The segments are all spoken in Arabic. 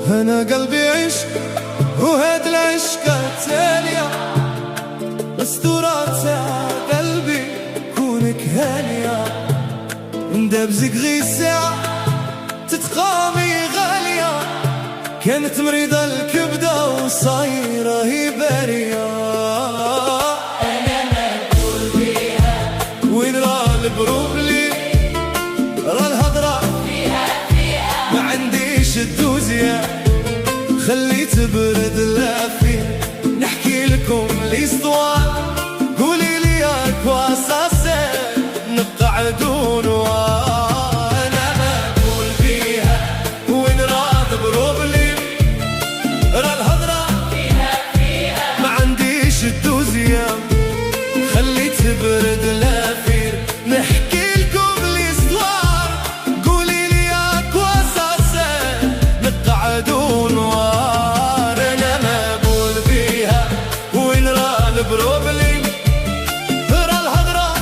أنا قلبي عشق وهاد العشق تالية مستورة تاع قلبي كونك هانية ندابزك غي ساعة تتقامي غالية كانت مريضة الكبدة وصايرة هي بارية أنا مقبول بيها وين راه البروبلي راه الهضرة فيها ما عنديش الدوزية خليت برد لافي نحكي لكم ليستوار قولي لي يا كواساسي نقعدوا نوار انا مقبول فيها وين راه بروبلي راه الهضره فيها ما عنديش الدوزيه خليت برد لافي نحكي لكم ليستوار قولي لي يا كواساسي نقعدوا نوار بروبلي ترى الهضرة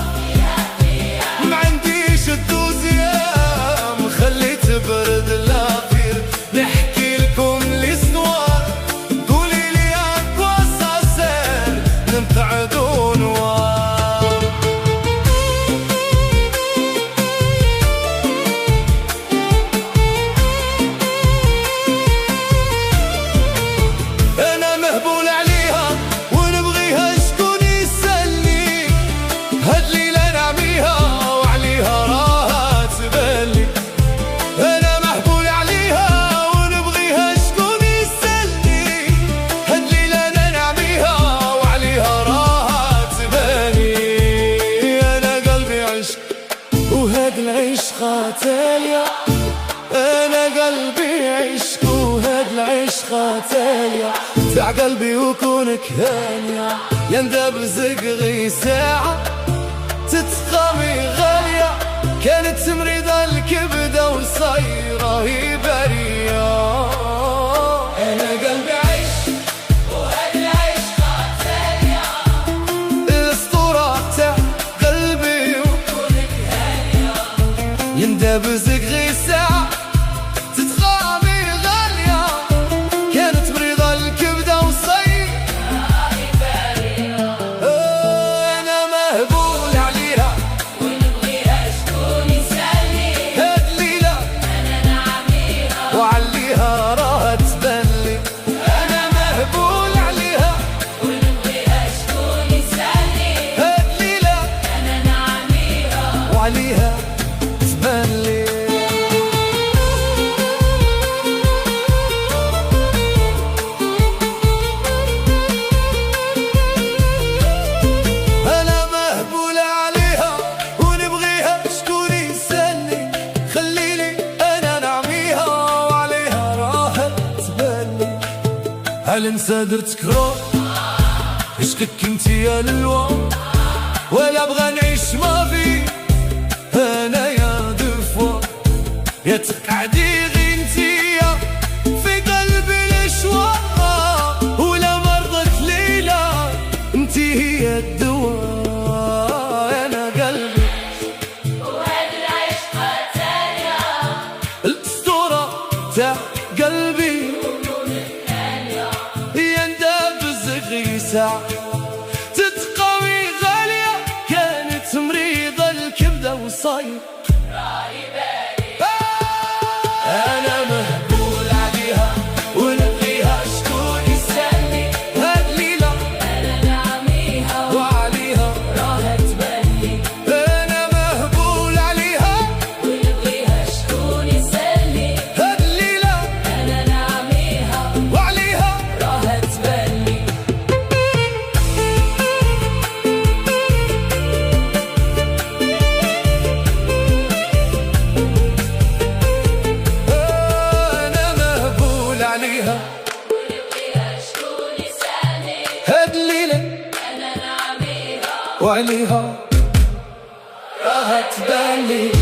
ما عنديش الدوزية خليت برد لافير نحكي لكم لسنوار قولي لي يا كواساسير نبتعدوا نوار أنا مهبول عليها ونبغيها هاد ليلة نعميها وعليها راها تبلي أنا محبول عليها ونبغيها شكون يسلي هاد ليلة نعميها وعليها راها تبلي أنا قلبي عشق وهاد العشقة تالية أنا قلبي عشق وهاد العشقة تالية تاع قلبي وكونك هانية يندبزق غي ساعة تتقامي غالية كانت مريضة الكبدة وصايرة هي بارية أنا قلبي عشق وهاد العشقة تالية الأسطورة تاع قلبي وكونك هانية يندبزك غي ساعة تتقامي غالية كانت مريضة الكبدة وصايرة هي بارية أنا مهبول عليها ونبغيها شكون يسلي هاد ليلة أنا نعميها وعليها راها تبلي أنا مهبول عليها ونبغيها شكون يسلي هاد ليلة أنا نعميها وعليها تبلي أنا مهبول عليها ونبغيها شكون يسلي خليلي أنا نعميها وعليها راها تبلي هل نسى درتك روح عشقك انتي يا للوم ولا بغى نعيش ما في انا يا دفوا يا تقعدي غي انتيا في قلبي الاشواق ولا مرضت ليلة انتي هي الدواء انا قلبي وهاد العشقة تالية الاسطورة تاع قلبي وكونك هانية يندبز غي ساعة تتقوي غالية كانت مريضة الكبدة وصاير راهي بارية أنا مهبول عليها ونبغيها شكون يسلي هاد ليلة أنا نعميها وعليها وعليها راها تبان لي.